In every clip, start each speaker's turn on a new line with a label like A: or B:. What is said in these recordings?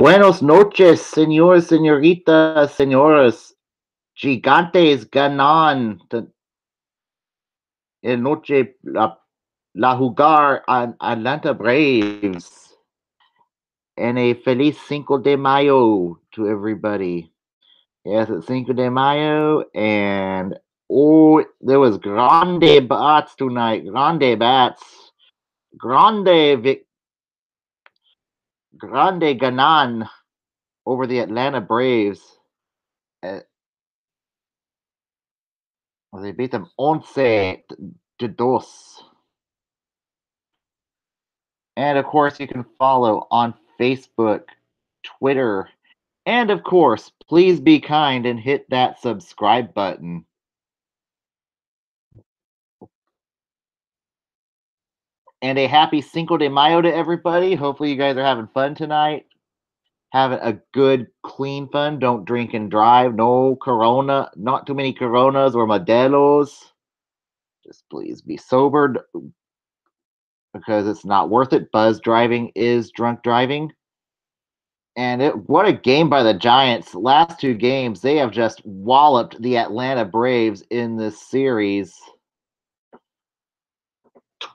A: Buenos noches, señores, señoritas, señores. Gigantes ganan el noche la jugar a Atlanta Braves. And a feliz Cinco de Mayo to everybody. Yes, it's Cinco de Mayo, and oh, there was grande bats tonight. Grande bats. Grande grande ganan over the Atlanta Braves. Uh, they beat them 11-2. And of course, you can follow on Facebook, Twitter, and of course, please be kind and hit that subscribe button. And a happy Cinco de Mayo to everybody. Hopefully, you guys are having fun tonight. Having a good, clean fun. Don't drink and drive. No Corona. Not too many Coronas or Modelos. Just please be sobered because it's not worth it. Buzz driving is drunk driving. And what a game by the Giants. Last two games, they have just walloped the Atlanta Braves in this series.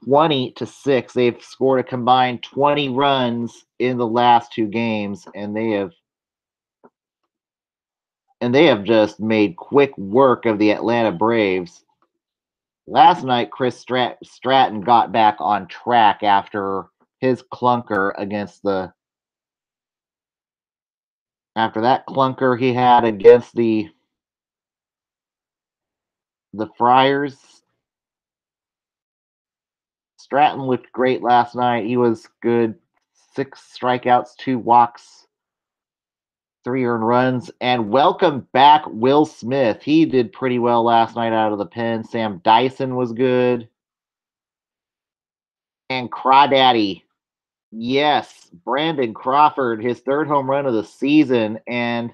A: 20-6. They've scored a combined 20 runs in the last two games, and they have just made quick work of the Atlanta Braves. Last night, Chris Stratton got back on track after his clunker after that clunker he had against the Friars. Stratton looked great last night. He was good. 6 strikeouts, 2 walks, 3 earned runs. And welcome back, Will Smith. He did pretty well last night out of the pen. Sam Dyson was good. And Crawdaddy. Yes, Brandon Crawford, his 3rd home run of the season. And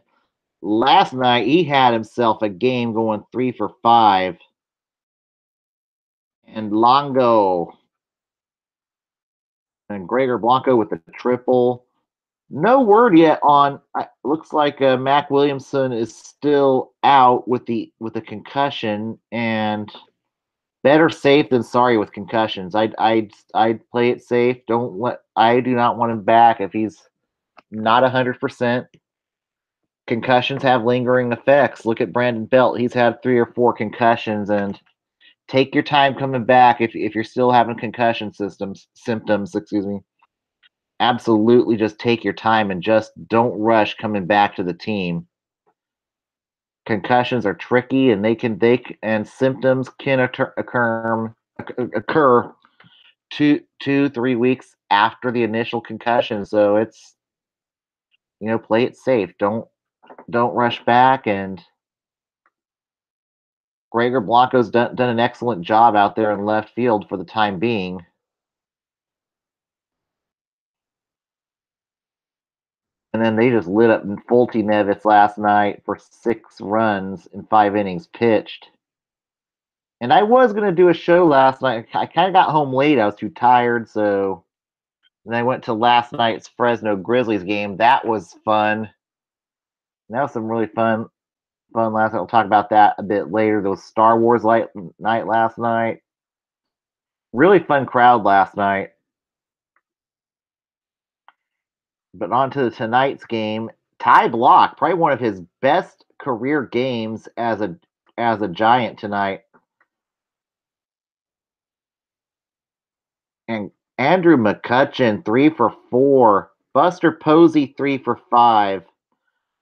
A: last night, he had himself a game going 3 for 5. And Longo and Gregor Blanco with the triple. No word yet on. Looks like Mac Williamson is still out with the concussion, and better safe than sorry with concussions. I'd play it safe. I do not want him back if he's not 100%. Concussions have lingering effects. Look at Brandon Belt. He's had 3 or 4 concussions, and take your time coming back if you're still having concussion symptoms. Excuse me. Absolutely, just take your time and just don't rush coming back to the team. Concussions are tricky, and and symptoms can occur 2-3 weeks after the initial concussion. So it's play it safe. Don't rush back. And Gregor Blanco's done an excellent job out there in left field for the time being. And then they just lit up Fulty Nevis last night for 6 runs in 5 innings pitched. And I was going to do a show last night. I kind of got home late. I was too tired. So then I went to last night's Fresno Grizzlies game. That was fun. That was some really fun last night. We'll talk about that a bit later. There was Star Wars night last night. Really fun crowd last night. But on to tonight's game. Ty Block, probably one of his best career games as a Giant tonight. And Andrew McCutchen, 3 for 4. Buster Posey, 3 for 5.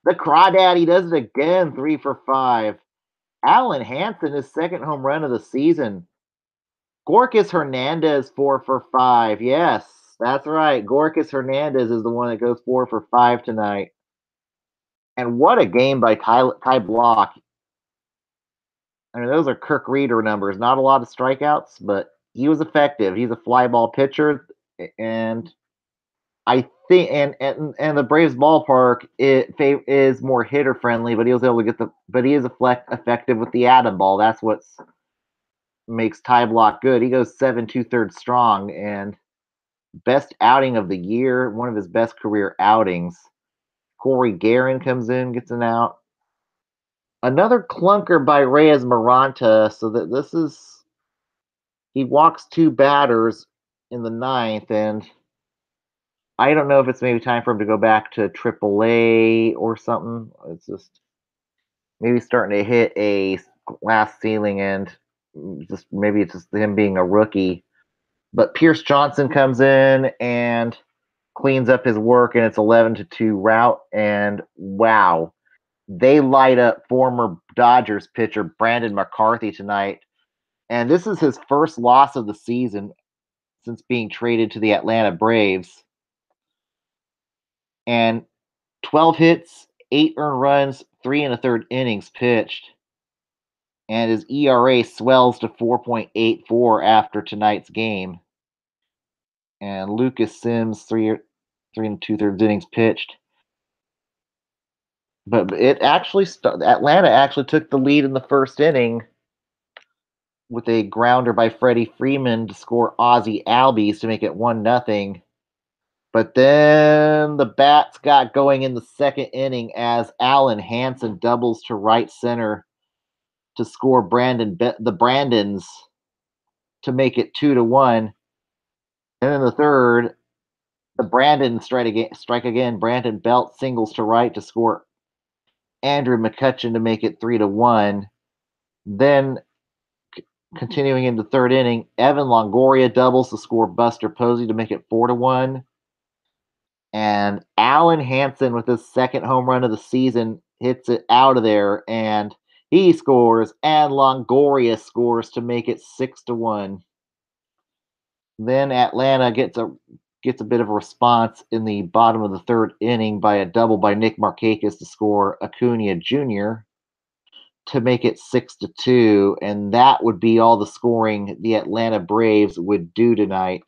A: The Crawdaddy does it again, 3 for 5. Alan Hansen, his 2nd home run of the season. Gorkis Hernandez, 4 for 5. Yes, that's right. Gorkis Hernandez is the one that goes 4 for 5 tonight. And what a game by Ty Block. I mean, those are Kirk Reeder numbers. Not a lot of strikeouts, but he was effective. He's a fly ball pitcher, and I think and the Braves ballpark is more hitter friendly, but he was able to he is effective with the atom ball. That's what makes Ty Block good. He goes 7 2/3 strong, and best outing of the year, one of his best career outings. Corey Guerin comes in, gets an out. Another clunker by Reyes Maranta, so that this is he walks two batters in the ninth, and I don't know if it's maybe time for him to go back to AAA or something. It's just maybe starting to hit a glass ceiling, and just maybe it's just him being a rookie. But Pierce Johnson comes in and cleans up his work, and it's 11-2 route. And wow, they light up former Dodgers pitcher Brandon McCarthy tonight. And this is his first loss of the season since being traded to the Atlanta Braves. And 12 hits, 8 earned runs, 3 1/3 innings pitched. And his ERA swells to 4.84 after tonight's game. And Lucas Sims, 3 3 2/3 innings pitched. But it actually Atlanta actually took the lead in the first inning with a grounder by Freddie Freeman to score Ozzie Albies to make it 1-0. But then the bats got going in the second inning as Alan Hansen doubles to right center to score the Brandons to make it 2-1. And in the third, the Brandons strike again. Brandon Belt singles to right to score Andrew McCutcheon to make it 3-1. Then continuing into third inning, Evan Longoria doubles to score Buster Posey to make it 4-1. And Alan Hansen with his second home run of the season hits it out of there, and he scores, and Longoria scores to make it 6-1. Then Atlanta gets a bit of a response in the bottom of the third inning by a double by Nick Markakis to score Acuna Jr. to make it 6-2, and that would be all the scoring the Atlanta Braves would do tonight.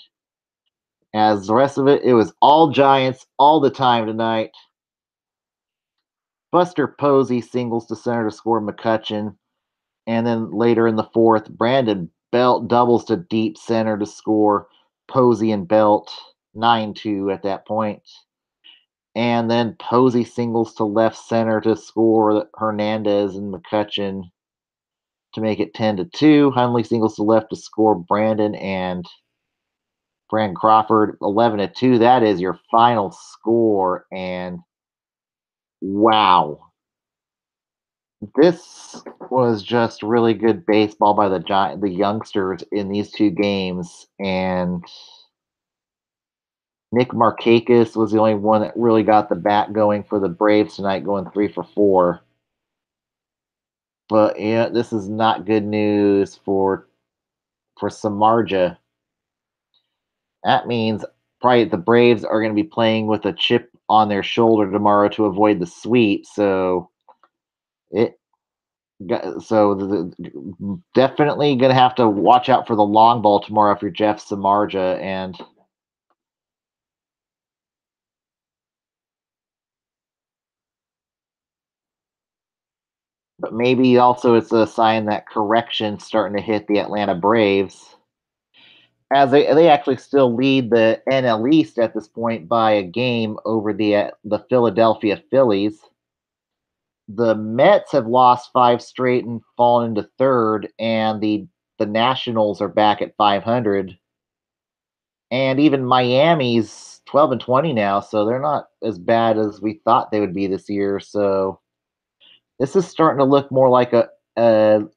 A: As the rest of it was all Giants all the time tonight. Buster Posey singles to center to score McCutcheon, and then later in the fourth, Brandon Belt doubles to deep center to score Posey and Belt 9-2 at that point. And then Posey singles to left center to score Hernandez and McCutcheon to make it 10-2. Hundley singles to left to score Brandon and Brandon Crawford 11-2. That is your final score. And wow, this was just really good baseball by the youngsters in these two games. And Nick Markakis was the only one that really got the bat going for the Braves tonight, going 3 for 4. But yeah, this is not good news for Samardzija. That means probably the Braves are going to be playing with a chip on their shoulder tomorrow to avoid the sweep. So it definitely going to have to watch out for the long ball tomorrow if you're Jeff Samardzija. And but maybe also it's a sign that correction's starting to hit the Atlanta Braves, as they actually still lead the NL East at this point by a game over the Philadelphia Phillies. The Mets have lost 5 straight and fallen into third, and the Nationals are back at 500. And even Miami's 12-20 now, so they're not as bad as we thought they would be this year. So this is starting to look more like a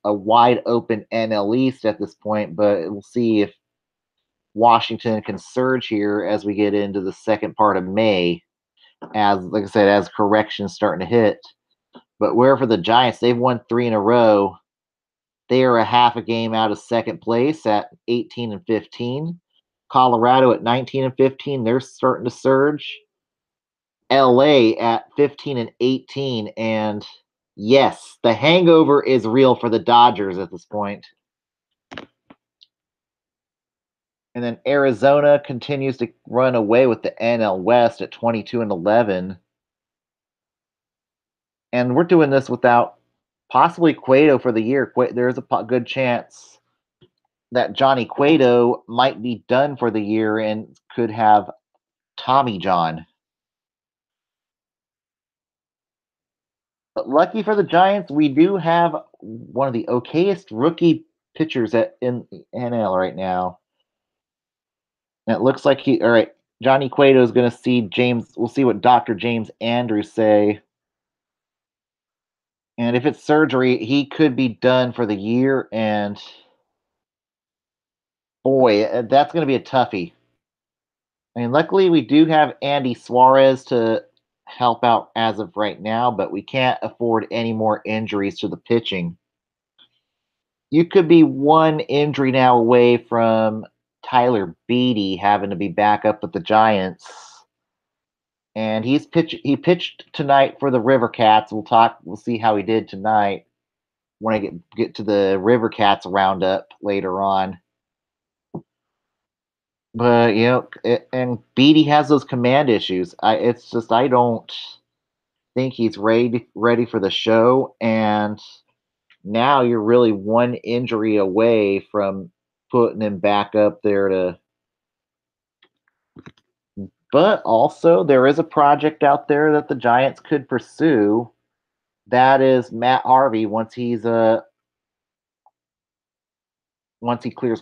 A: wide open NL East at this point, but we'll see if Washington can surge here as we get into the second part of May, as like I said, as corrections starting to hit. But where for the Giants, they've won 3 in a row. They are a half a game out of second place at 18-15. Colorado at 19-15, they're starting to surge. LA at 15-18, and yes, the hangover is real for the Dodgers at this point. And then Arizona continues to run away with the NL West at 22-11. And we're doing this without possibly Cueto for the year. There's a good chance that Johnny Cueto might be done for the year and could have Tommy John. But lucky for the Giants, we do have one of the okayest rookie pitchers in the NL right now. And it looks like all right, Johnny Cueto is going to see James. We'll see what Dr. James Andrews say. And if it's surgery, he could be done for the year. And boy, that's going to be a toughie. I mean, luckily we do have Andy Suarez to help out as of right now, but we can't afford any more injuries to the pitching. You could be one injury now away from Tyler Beatty having to be back up with the Giants. And he pitched tonight for the River Cats. We'll see how he did tonight when I get to the River Cats roundup later on. But and Beatty has those command issues. It's just I don't think he's ready for the show, and now you're really one injury away from putting him back up there to. But also, there is a project out there that the Giants could pursue. That is Matt Harvey once he clears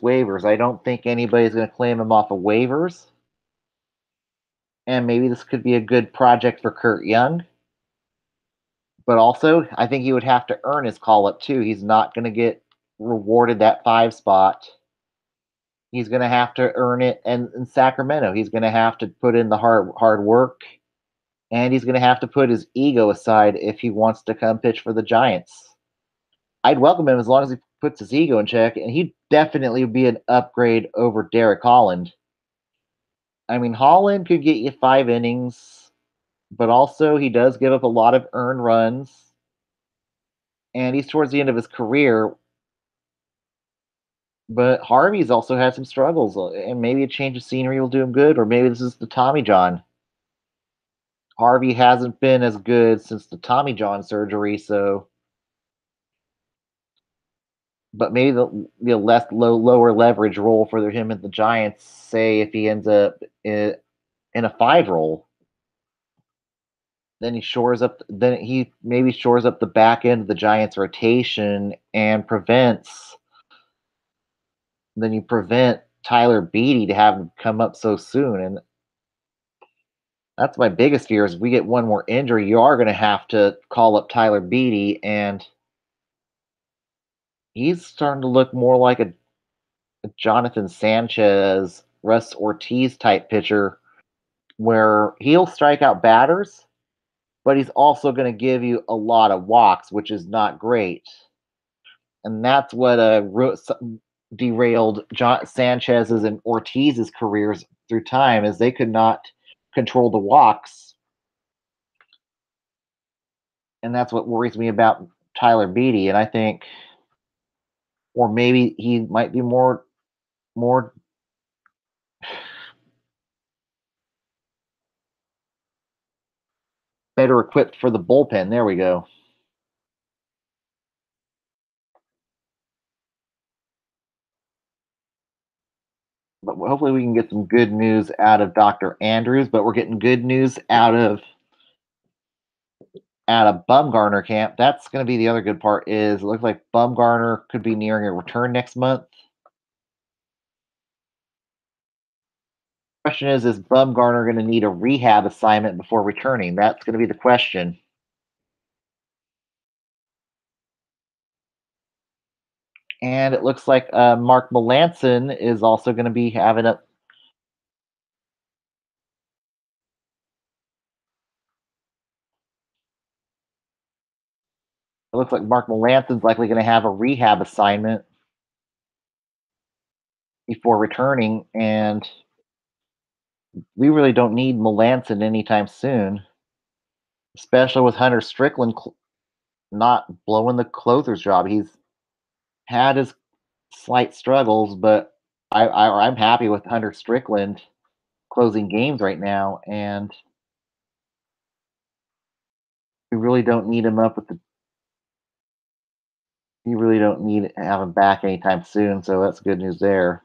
A: waivers. I don't think anybody's going to claim him off of waivers. And maybe this could be a good project for Kurt Young. But also, I think he would have to earn his call up too. He's not going to get rewarded that 5 spot. He's going to have to earn it, and in Sacramento, he's going to have to put in the hard work, and he's going to have to put his ego aside if he wants to come pitch for the Giants. I'd welcome him as long as he puts his ego in check, and he'd definitely be an upgrade over Derek Holland. I mean, Holland could get you 5 innings, but also he does give up a lot of earned runs, and he's towards the end of his career. But Harvey's also had some struggles, and maybe a change of scenery will do him good, or maybe this is the Tommy John. Harvey hasn't been as good since the Tommy John surgery, so but maybe the lower leverage role for him and the Giants. Say if he ends up in a 5 role, then he shores up. Then he maybe shores up the back end of the Giants' rotation and prevents. Then you prevent Tyler Beatty to have him come up so soon, and that's my biggest fear. Is if we get one more injury, you are going to have to call up Tyler Beatty, and he's starting to look more like a Jonathan Sanchez, Russ Ortiz type pitcher, where he'll strike out batters, but he's also going to give you a lot of walks, which is not great. And that's what derailed Sanchez's and Ortiz's careers through time, is they could not control the walks, and that's what worries me about Tyler Beatty. And I think, or maybe he might be more better equipped for the bullpen. There we go. But hopefully we can get some good news out of Dr. Andrews. But we're getting good news out of Bumgarner camp. That's going to be the other good part. Is it looks like Bumgarner could be nearing a return next month. Question is Bumgarner going to need a rehab assignment before returning? That's going to be the question. And it looks like Mark Melanson is also going to be having a. It looks like Mark Melanson's likely going to have a rehab assignment before returning, and we really don't need Melanson anytime soon, especially with Hunter Strickland not blowing the closer's job. He's had his slight struggles, but I'm happy with Hunter Strickland closing games right now, and we really don't need him up with the. You really don't need to have him back anytime soon, so that's good news there.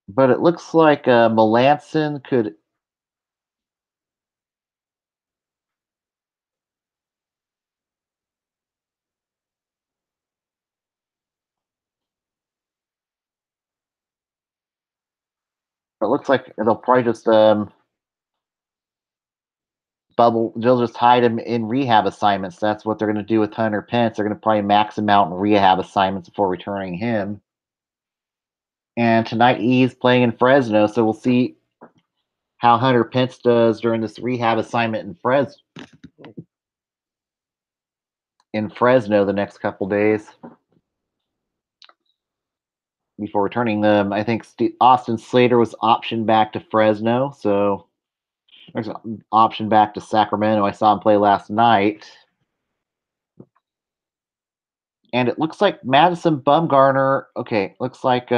A: But it looks like Melanson could It looks like they'll probably just bubble. They'll just hide him in rehab assignments. That's what they're going to do with Hunter Pence. They're going to probably max him out in rehab assignments before returning him. And tonight he's playing in Fresno, so we'll see how Hunter Pence does during this rehab assignment in Fresno the next couple days before returning them. I think Austin Slater was optioned back to Fresno, so there's an option back to Sacramento. I saw him play last night. And it looks like Madison Bumgarner. Okay, looks like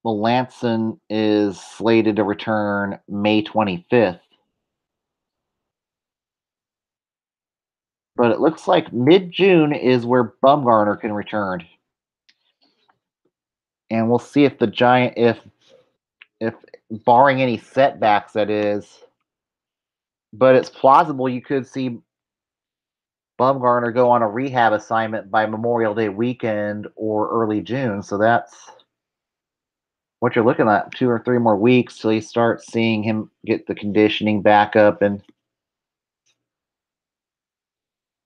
A: Melanson is slated to return May 25th. But it looks like mid-June is where Bumgarner can return. And we'll see if the Giant, if barring any setbacks, that is. But it's plausible you could see Bumgarner go on a rehab assignment by Memorial Day weekend or early June. So that's what you're looking at, 2 or 3 more weeks till you start seeing him get the conditioning back up and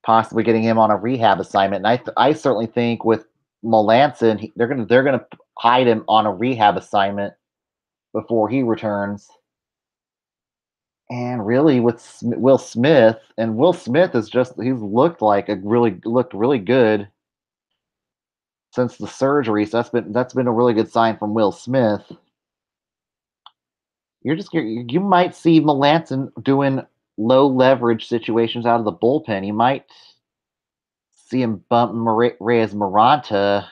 A: possibly getting him on a rehab assignment. And I certainly think with Melanson, they're gonna hide him on a rehab assignment before he returns. And really, with Will Smith, and Will Smith is he's looked really good since the surgery. So that's been a really good sign from Will Smith. You might see Melanson doing low leverage situations out of the bullpen. You might see him bump Reyes Maranta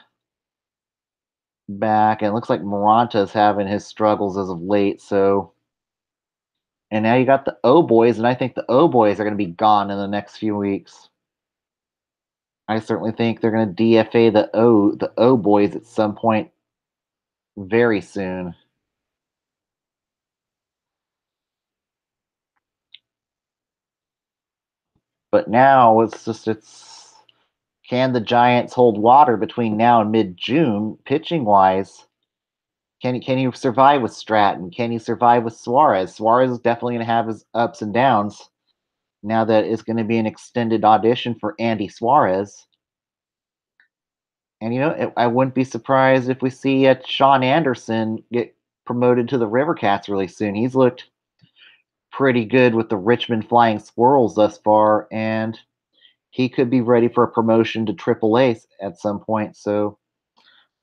A: back, and it looks like Moranta's having his struggles as of late. So, and now you got the O boys, and I think the O boys are going to be gone in the next few weeks. I certainly think they're going to DFA the O boys at some point very soon. But now it's can the Giants hold water between now and mid June pitching wise? Can you survive with Stratton? Can you survive with Suarez? Suarez is definitely going to have his ups and downs. Now that it's going to be an extended audition for Andy Suarez. And I wouldn't be surprised if we see Sean Anderson get promoted to the River Cats really soon. He's looked pretty good with the Richmond Flying Squirrels thus far, and he could be ready for a promotion to AAA at some point. So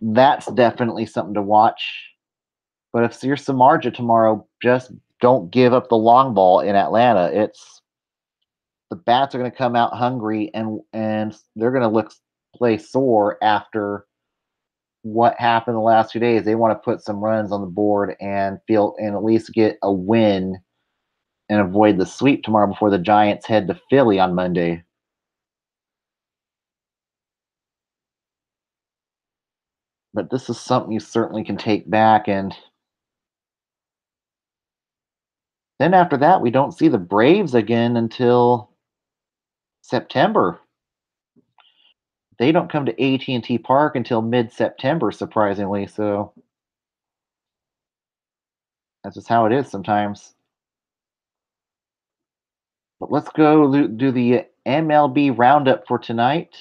A: that's definitely something to watch. But if you're Samardzija tomorrow, just don't give up the long ball in Atlanta. It's the bats are going to come out hungry, and they're going to play sore after what happened the last 2 days. They want to put some runs on the board and at least get a win and avoid the sweep tomorrow before the Giants head to Philly on Monday. But this is something you certainly can take back. And then after that, we don't see the Braves again until September. They don't come to AT&T Park until mid-September, surprisingly. So that's just how it is sometimes. But let's go do the MLB roundup for tonight.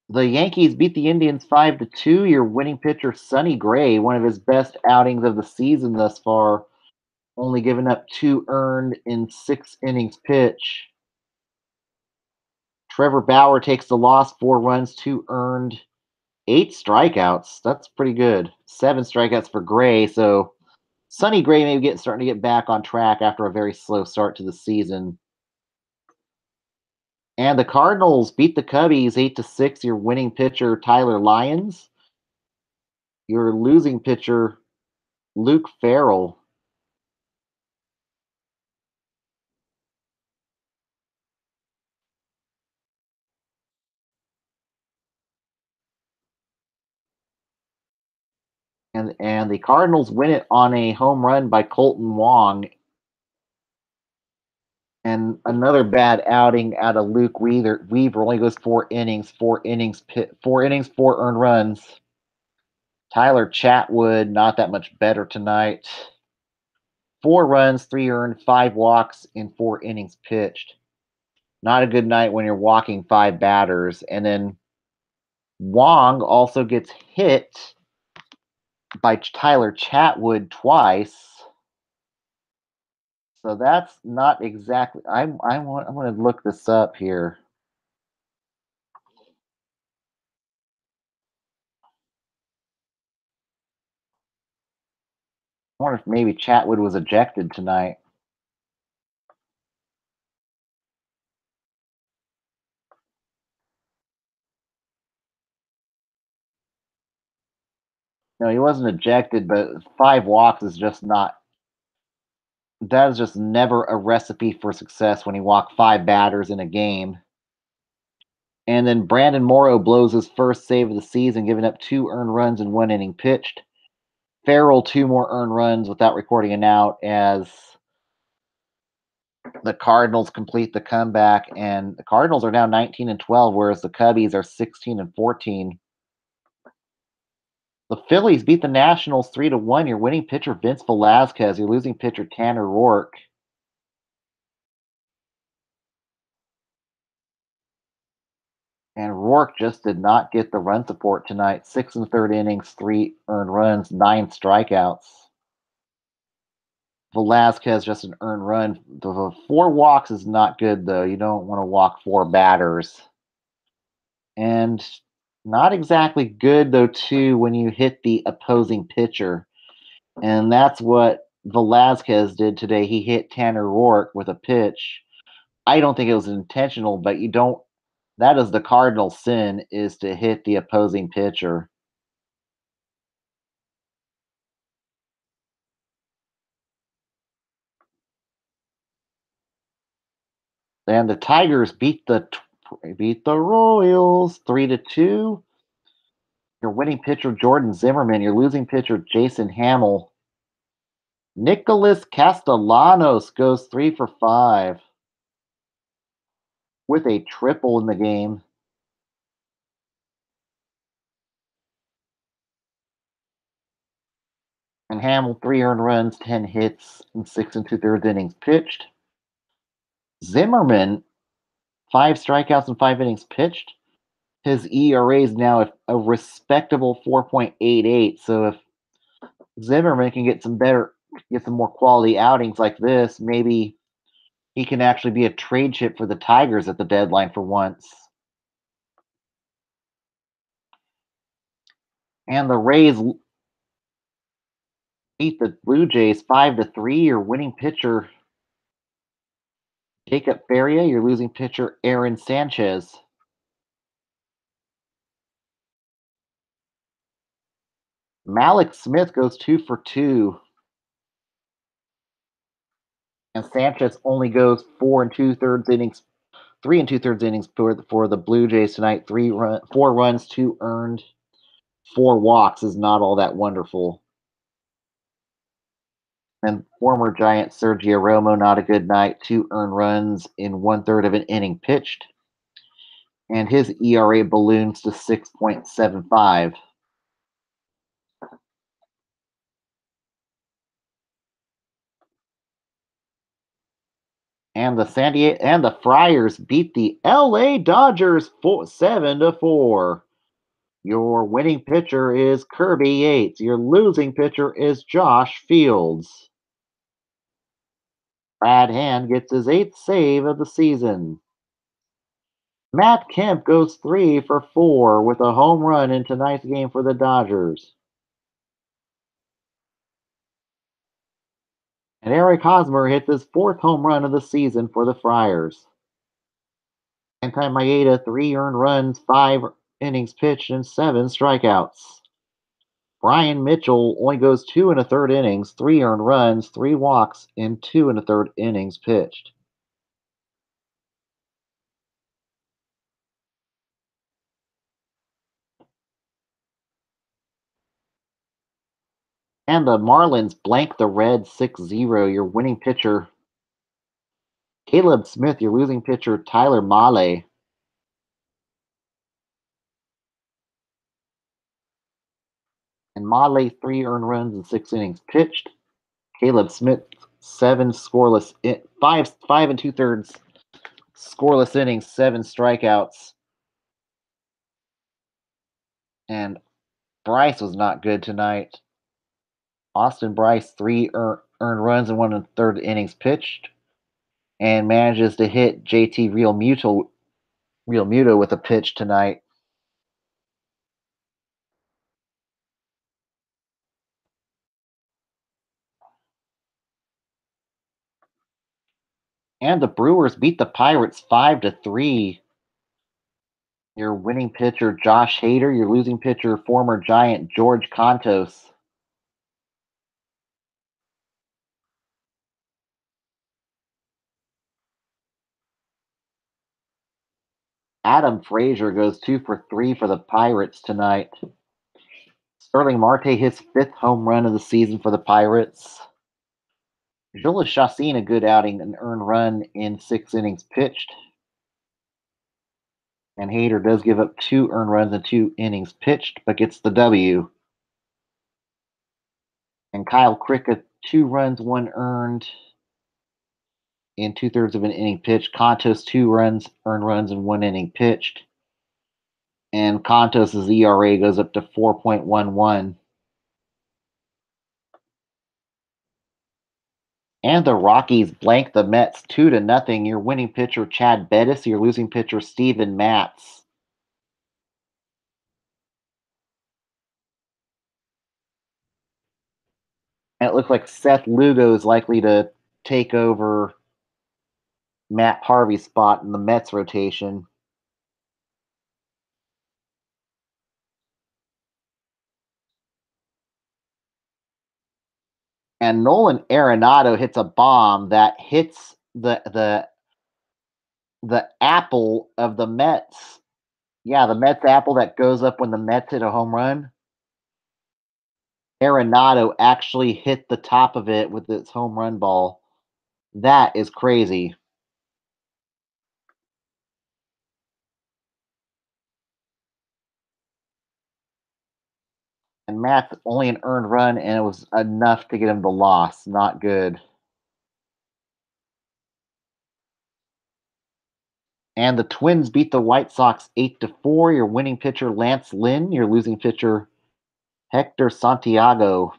A: The Yankees beat the Indians 5-2. Your winning pitcher, Sonny Gray, one of his best outings of the season thus far, only giving up 2 earned in 6 innings pitch. Trevor Bauer takes the loss, 4 runs, 2 earned, 8 strikeouts. That's pretty good. 7 strikeouts for Gray. So Sonny Gray may be starting to get back on track after a very slow start to the season. And the Cardinals beat the Cubbies 8-6. Your winning pitcher, Tyler Lyons. Your losing pitcher, Luke Farrell. And the Cardinals win it on a home run by Colton Wong. And another bad outing out of Luke Weaver. Weaver only goes 4 innings, 4 earned runs. Tyler Chatwood, not that much better tonight. 4 runs, 3 earned, 5 walks in 4 innings pitched. Not a good night when you're walking 5 batters. And then Wong also gets hit by Tyler Chatwood twice. So that's not exactly. I'm going to look this up here. I wonder if maybe Chatwood was ejected tonight. No, he wasn't ejected, but 5 walks is just not. That is just never a recipe for success when you walk 5 batters in a game. And then Brandon Morrow blows his first save of the season, giving up 2 earned runs in 1 inning pitched. Farrell 2 more earned runs without recording an out as the Cardinals complete the comeback, and the Cardinals are now 19-12, whereas the Cubbies are 16-14. The Phillies beat the Nationals 3-1. Your winning pitcher Vince Velasquez, your losing pitcher Tanner Rourke. And Rourke just did not get the run support tonight. 6 and 3rd innings, 3 earned runs, 9 strikeouts. Velasquez just an earned run. The 4 walks is not good though. You don't want to walk 4 batters. And not exactly good though too when you hit the opposing pitcher. And that's what Velasquez did today. He hit Tanner Rourke with a pitch. I don't think it was intentional, but you don't. That is the cardinal sin, is to hit the opposing pitcher. And the Tigers beat the Royals 3-2. Your winning pitcher Jordan Zimmerman, your losing pitcher Jason Hamill. Nicholas Castellanos goes 3 for 5 with a triple in the game. And Hamill 3 earned runs, 10 hits, and 6 and 2/3 innings pitched. Zimmerman 5 strikeouts in 5 innings pitched. His ERA is now a respectable 4.88. So if Zimmerman can get some more quality outings like this, maybe he can actually be a trade chip for the Tigers at the deadline for once. And the Rays beat the Blue Jays 5-3. Your winning pitcher Jacob Faria, your losing pitcher Aaron Sanchez. Malik Smith goes 2 for 2. And Sanchez only goes 4 and 2/3 innings, 3 and 2/3 innings for the Blue Jays tonight. 4 runs, 2 earned, 4 walks is not all that wonderful. And former Giant Sergio Romo, not a good night. 2 earned runs in 1/3 of an inning pitched, and his ERA balloons to 6.75. And the Friars beat the LA Dodgers 7-4. Your winning pitcher is Kirby Yates. Your losing pitcher is Josh Fields. Brad Hand gets his 8th save of the season. Matt Kemp goes 3 for 4 with a home run in tonight's game for the Dodgers. And Eric Hosmer hits his 4th home run of the season for the Friars. Anti Maeda, 3 earned runs, 5 innings pitched, and 7 strikeouts. Brian Mitchell only goes 2 1/3 innings, 3 earned runs, 3 walks in 2 1/3 innings pitched. And the Marlins blank the Reds 6-0. Your winning pitcher, Caleb Smith. Your losing pitcher, Tyler Mahle. And And Motley, 3 earned runs in 6 innings pitched. Caleb Smith, 5 and 2/3 scoreless innings, 7 strikeouts. And Bryce was not good tonight. Austin Bryce, 3 earned runs in 1 1/3 innings pitched, and manages to hit JT Realmuto with a pitch tonight. And the Brewers beat the Pirates 5-3. Your winning pitcher, Josh Hader. Your losing pitcher, former Giant George Contos. Adam Frazier goes 2 for 3 for the Pirates tonight. Sterling Marte his 5th home run of the season for the Pirates. Jhoulys Chacin, a good outing, an earned run in 6 innings pitched. And Hader does give up 2 earned runs in 2 innings pitched, but gets the W. And Kyle Cricket, 2 runs, 1 earned in 2/3 of an inning pitched. Contos, 2 earned runs in 1 inning pitched. And Contos' ERA goes up to 4.11. And the Rockies blank the Mets 2-0. Your winning pitcher, Chad Bettis. Your losing pitcher, Steven Matz. And it looks like Seth Lugo is likely to take over Matt Harvey's spot in the Mets rotation. And Nolan Arenado hits a bomb that hits the apple of the Mets. Yeah, the Mets apple that goes up when the Mets hit a home run. Arenado actually hit the top of it with its home run ball. That is crazy. And Matt's only an earned run, and it was enough to get him the loss. Not good. And the Twins beat the White Sox 8-4. Your winning pitcher, Lance Lynn. Your losing pitcher, Hector Santiago.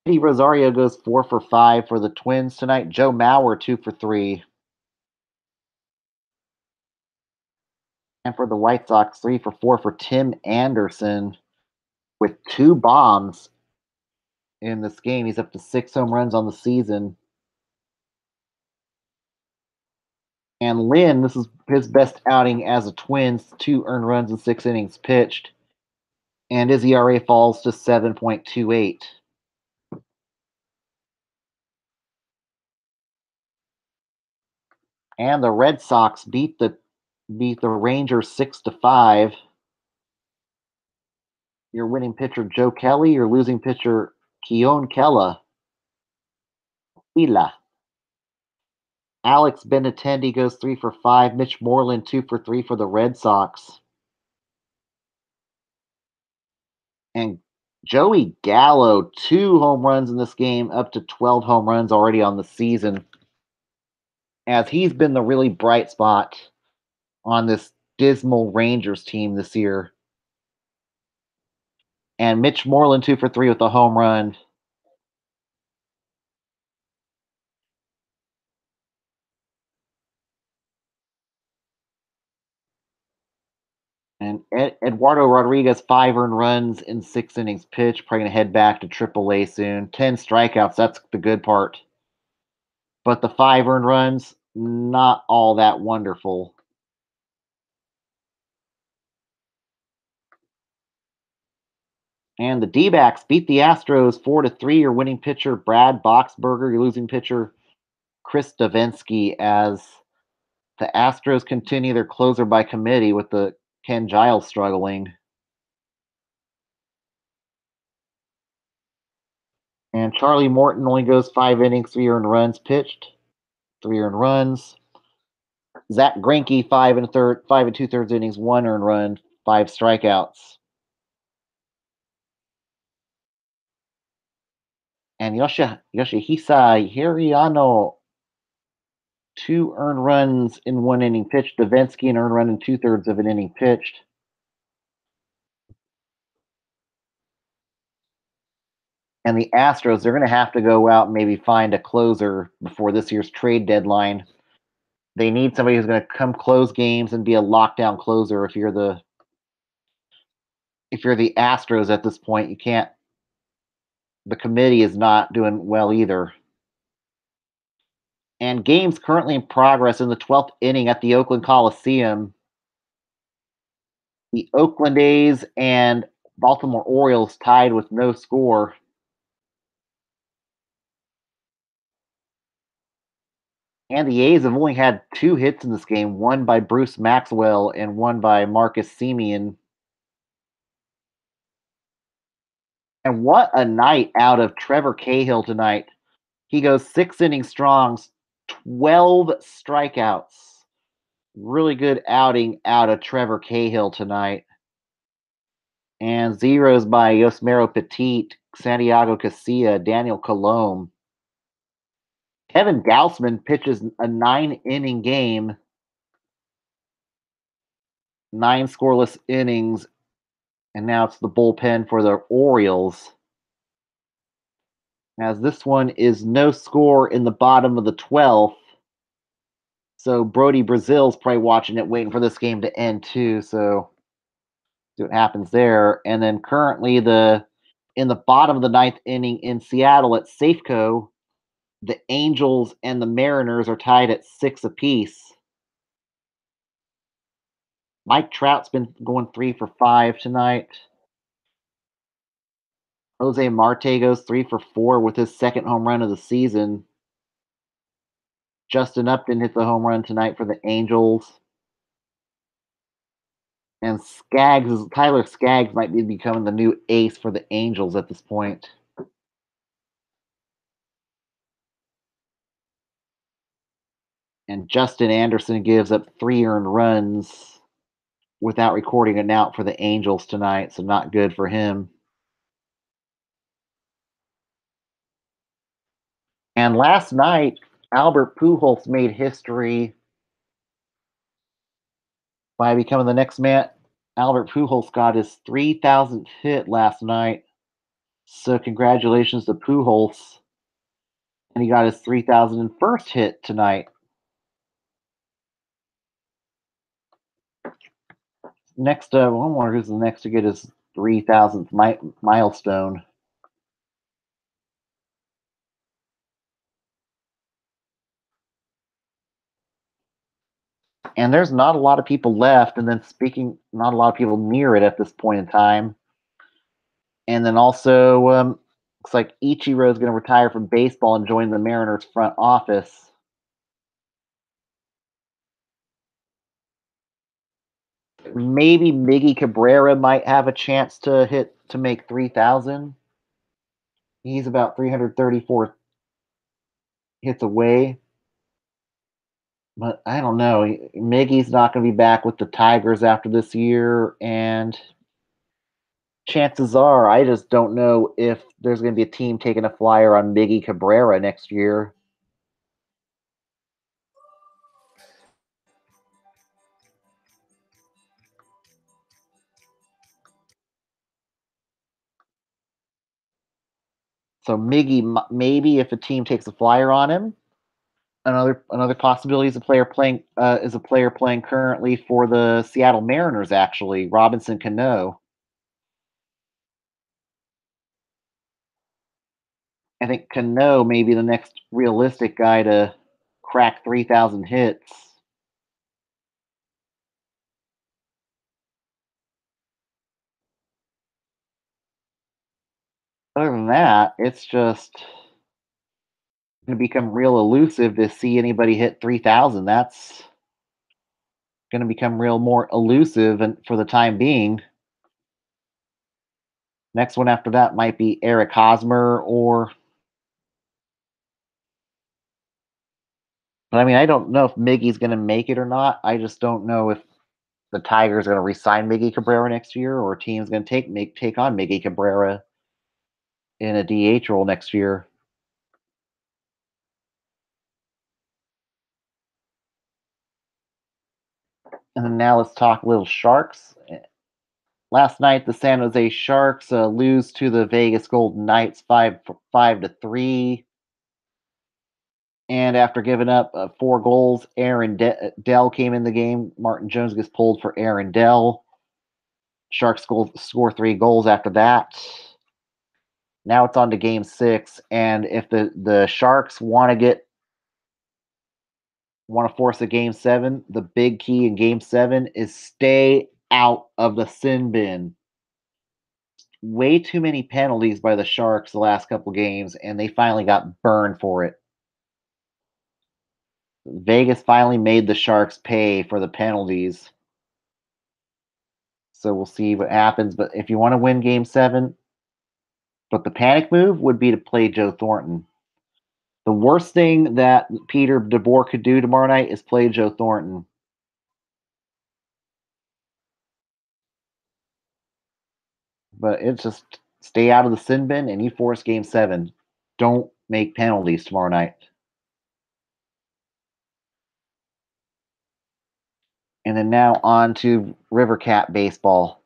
A: Eddie Rosario goes 4 for 5 for the Twins tonight. Joe Mauer 2 for 3. And for the White Sox, 3 for 4 for Tim Anderson with 2 bombs in this game. He's up to 6 home runs on the season. And Lynn, this is his best outing as a Twins, 2 earned runs in 6 innings pitched. And his ERA falls to 7.28. And the Red Sox beat the Rangers 6-5. Your winning pitcher, Joe Kelly. Your losing pitcher, Keone Kela. Alex Benintendi goes 3 for 5. Mitch Moreland 2 for 3 for the Red Sox. And Joey Gallo, 2 home runs in this game, up to 12 home runs already on the season. As he's been the really bright spot on this dismal Rangers team this year. And Mitch Moreland 2 for 3 with a home run. And Eduardo Rodriguez, 5 earned runs in 6 innings pitched. Probably going to head back to AAA soon. 10 strikeouts, that's the good part. But the 5 earned runs, not all that wonderful. And the D-backs beat the Astros 4-3. Your winning pitcher, Brad Boxberger. Your losing pitcher, Chris Davinsky, as the Astros continue their closer by committee with the Ken Giles struggling. And Charlie Morton only goes 5 innings, 3 earned runs pitched. 3 earned runs. Zach Greinke, 5 2/3 innings, 1 earned run, 5 strikeouts. And Yoshihisa Hirayano, 2 earned runs in 1 inning pitched. Davinsky, an earned run in 2/3 of an inning pitched. And the Astros, they're going to have to go out and maybe find a closer before this year's trade deadline. They need somebody who's going to come close games and be a lockdown closer. If you're the Astros at this point, you can't. The committee is not doing well either. And games currently in progress in the 12th inning at the Oakland Coliseum. The Oakland A's and Baltimore Orioles tied with no score. And the A's have only had 2 hits in this game, one by Bruce Maxwell and one by Marcus Semien. And what a night out of Trevor Cahill tonight. He goes 6 innings strong, 12 strikeouts. Really good outing out of Trevor Cahill tonight. And zeros by Yosmero Petit, Santiago Casilla, Daniel Colome. Kevin Gausman pitches a 9-inning game, 9 scoreless innings, and now it's the bullpen for the Orioles. As this one is no score in the bottom of the 12th. So Brody Brazil's probably watching it, waiting for this game to end too. So see what happens there. And then currently in the bottom of the 9th inning in Seattle at Safeco, the Angels and the Mariners are tied at 6 apiece. Mike Trout's been going 3 for 5 tonight. Jose Marte goes 3 for 4 with his second home run of the season. Justin Upton hits a home run tonight for the Angels. And Tyler Skaggs might be becoming the new ace for the Angels at this point. And Justin Anderson gives up 3 earned runs without recording an out for the Angels tonight, so not good for him. And last night, Albert Pujols made history by becoming the next man. Albert Pujols got his 3,000th hit last night. So congratulations to Pujols. And he got his 3,001st hit tonight. Next, I wonder who's the next to get his 3,000th milestone. And there's not a lot of people left. And then not a lot of people near it at this point in time. And then also, looks like Ichiro is going to retire from baseball and join the Mariners front office. Maybe Miggy Cabrera might have a chance to make 3,000. He's about 334 hits away. But I don't know. Miggy's not going to be back with the Tigers after this year, and chances are, I just don't know if there's going to be a team taking a flyer on Miggy Cabrera next year. So Miggy, maybe if a team takes a flyer on him. Another possibility is a player playing currently for the Seattle Mariners. Actually, Robinson Cano. I think Cano may be the next realistic guy to crack 3,000 hits. Other than that, it's just going to become real elusive to see anybody hit 3,000. That's going to become real more elusive and for the time being. Next one after that might be Eric Hosmer But I mean, I don't know if Miggy's going to make it or not. I just don't know if the Tigers are going to re-sign Miggy Cabrera next year, or a team's going to take on Miggy Cabrera in a DH role next year. And then now let's talk little Sharks. Last night, the San Jose Sharks lose to the Vegas Golden Knights 5-3. And after giving up 4 goals, Aaron Dell came in the game. Martin Jones gets pulled for Aaron Dell. Sharks score 3 goals after that. Now it's on to Game 6, and if the Sharks want to force a Game 7, the big key in Game 7 is stay out of the sin bin. Way too many penalties by the Sharks the last couple games, and they finally got burned for it. Vegas finally made the Sharks pay for the penalties. So we'll see what happens. But if you want to win Game 7, but the panic move would be to play Joe Thornton. The worst thing that Peter DeBoer could do tomorrow night is play Joe Thornton. But it's just stay out of the sin bin and you force Game 7. Don't make penalties tomorrow night. And then now on to River Cat baseball.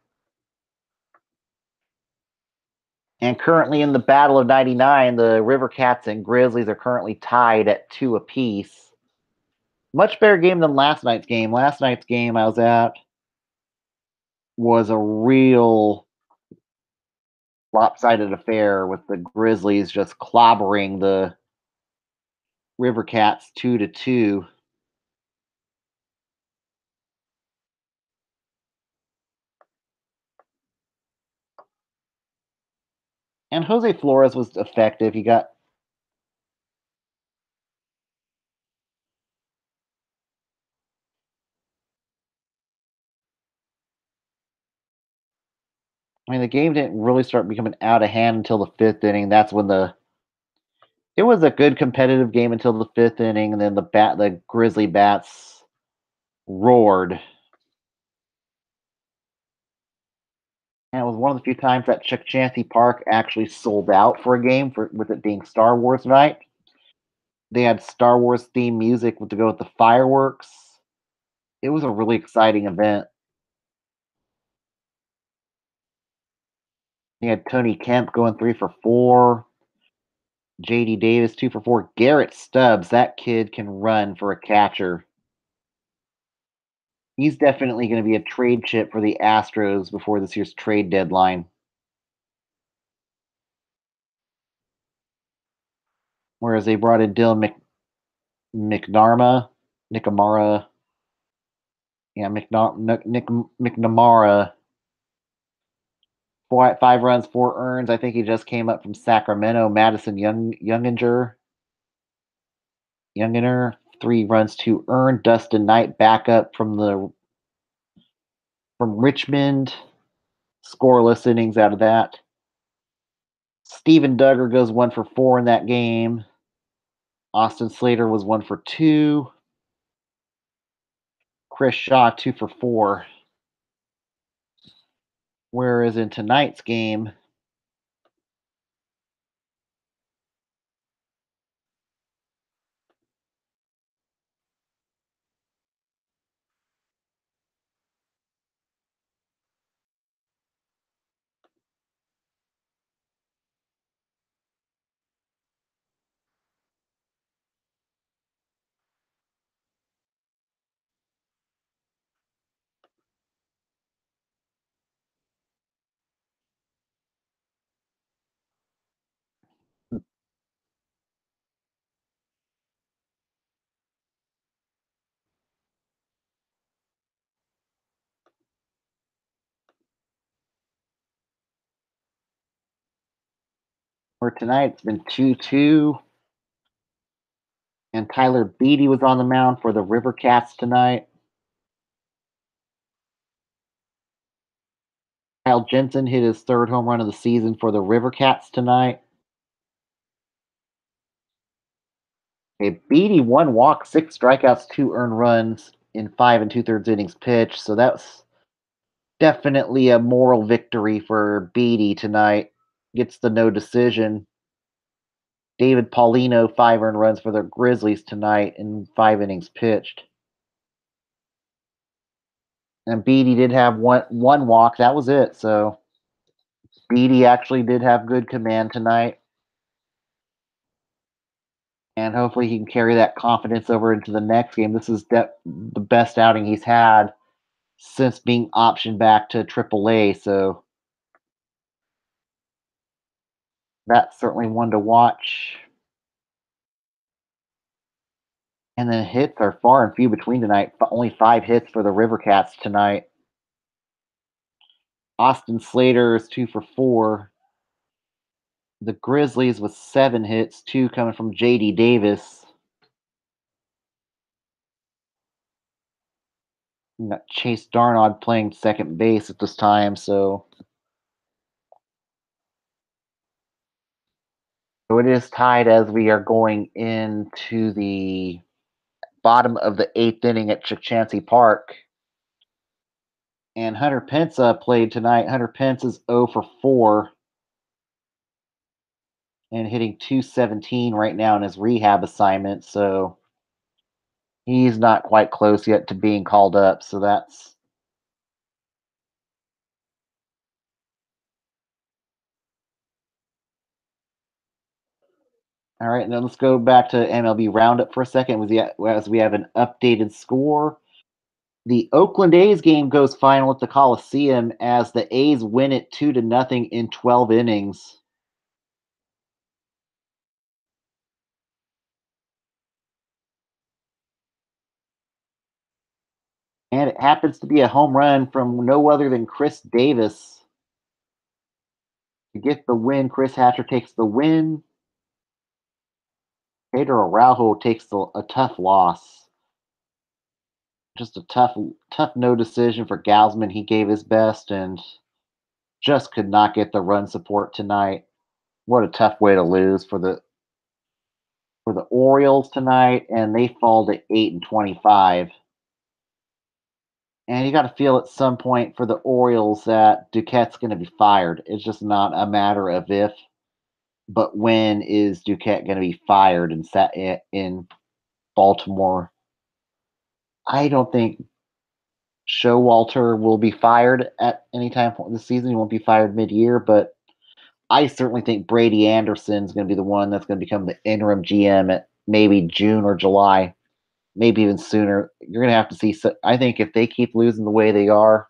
A: And currently in the Battle of 99, the River Cats and Grizzlies are currently tied at 2 apiece. Much better game than last night's game. Last night's game I was at was a real lopsided affair with the Grizzlies just clobbering the River Cats 2-2. And Jose Flores was effective. He got I mean, the game didn't really start becoming out of hand until the 5th inning. That's when it was a good competitive game until the 5th inning, and then the Grizzly bats roared. And it was one of the few times that Chuck Chansey Park actually sold out for a game, with it being Star Wars night. They had Star Wars theme music to go with the fireworks. It was a really exciting event. They had Tony Kemp going 3 for 4. JD Davis 2 for 4. Garrett Stubbs, that kid can run for a catcher. He's definitely going to be a trade chip for the Astros before this year's trade deadline. Whereas they brought in Dylan McNamara, yeah, McNamara. 5 runs, 4 earns. I think he just came up from Sacramento. Madison Younginer, 3 runs, 2 earned. Dustin Knight back up from Richmond. Scoreless innings out of that. Steven Duggar goes 1 for 4 in that game. Austin Slater was 1 for 2. Chris Shaw 2 for 4. Whereas in tonight's game, for tonight it's been 2-2. And Tyler Beatty was on the mound for the River Cats tonight. Kyle Jensen hit his 3rd home run of the season for the River Cats tonight. Okay, Beatty 1 walk, 6 strikeouts, 2 earned runs in 5 2/3 innings pitched. So that's definitely a moral victory for Beatty tonight. Gets the no decision. David Paulino, 5 earned runs for the Grizzlies tonight in 5 innings pitched. And Beatty did have one walk. That was it. So Beatty actually did have good command tonight. And hopefully he can carry that confidence over into the next game. This is the best outing he's had since being optioned back to AAA. So that's certainly one to watch. And then hits are far and few between tonight. Only 5 hits for the River Cats tonight. Austin Slater is 2 for 4. The Grizzlies with 7 hits, 2 coming from J.D. Davis. You got Chase Darnod playing second base at this time, so it is tied as we are going into the bottom of the 8th inning at Chachansey Park. And Hunter Pence played tonight. Hunter Pence is 0 for 4 and hitting .217 right now in his rehab assignment, so he's not quite close yet to being called up, so that's all right. Now let's go back to MLB Roundup for a second as we have an updated score. The Oakland A's game goes final at the Coliseum as the A's win it 2-0 in 12 innings. And it happens to be a home run from no other than Chris Davis. To get the win, Chris Hatcher takes the win. Pedro Araujo takes a tough loss. Just a tough no decision for Gausman. He gave his best and just could not get the run support tonight. What a tough way to lose for the Orioles tonight, and they fall to 8-25. And you got to feel at some point for the Orioles that Duquette's going to be fired. It's just not a matter of if, but when is Duquette going to be fired and set in Baltimore? I don't think Showalter will be fired at any time this season. He won't be fired mid-year, but I certainly think Brady Anderson's going to be the one that's going to become the interim GM at maybe June or July, maybe even sooner. You're going to have to see. I think if they keep losing the way they are,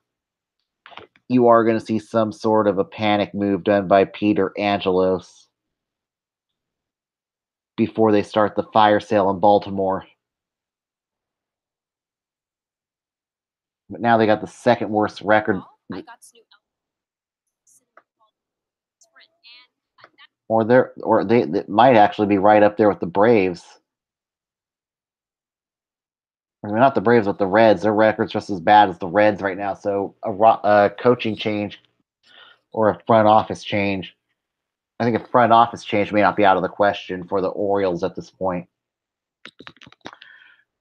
A: you are going to see some sort of a panic move done by Peter Angelos before they start the fire sale in Baltimore. But now they got the second worst record. Or they might actually be right up there with the Braves. I mean, not the Braves, but the Reds. Their record's just as bad as the Reds right now. So a coaching change or a front office change. I think a front office change may not be out of the question for the Orioles at this point.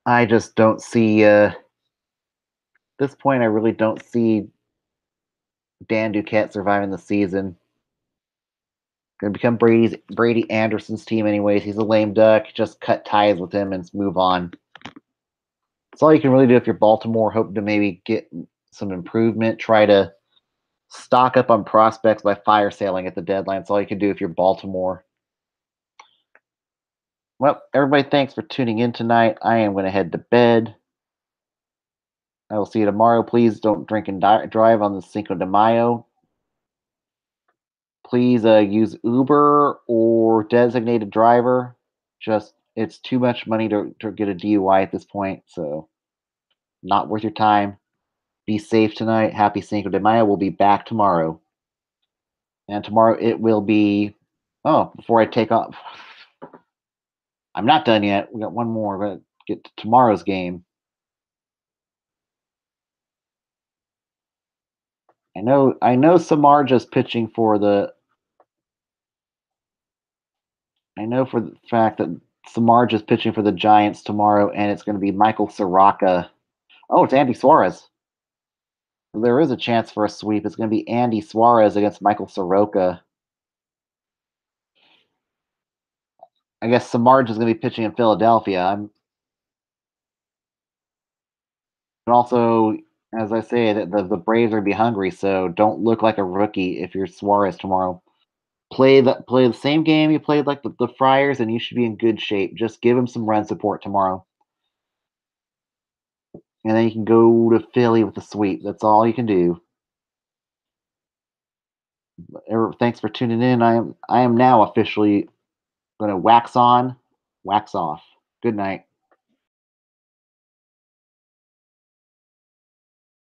A: I just don't see. At this point, I really don't see Dan Duquette surviving the season. Going to become Brady Anderson's team, anyways. He's a lame duck. Just cut ties with him and move on. That's all you can really do if you're Baltimore, hoping to maybe get some improvement. Try to stock up on prospects by fire sailing at the deadline. That's all you can do if you're Baltimore. Well, everybody, thanks for tuning in tonight. I am going to head to bed. I will see you tomorrow. Please don't drink and drive on the Cinco de Mayo. Please use Uber or designated driver. Just it's too much money to get a DUI at this point, so not worth your time. Be safe tonight. Happy Cinco de Mayo. We'll be back tomorrow. And tomorrow it will be. Oh, before I take off, I'm not done yet. We got one more. But get to tomorrow's game. I know Samardzija's pitching for the. I know for the fact that Samardzija is pitching for the Giants tomorrow, and it's going to be Michael Soroka. Oh, it's Andy Suarez. There is a chance for a sweep. It's going to be Andy Suarez against Michael Soroka. I guess Samardzija is going to be pitching in Philadelphia. And also, as I say, the Braves are going to be hungry, so don't look like a rookie if you're Suarez tomorrow. Play the same game you played like the Friars, and you should be in good shape. Just give them some run support tomorrow, and then you can go to Philly with the sweep. That's all you can do. Thanks for tuning in. I am now officially going to wax on, wax off. Good night.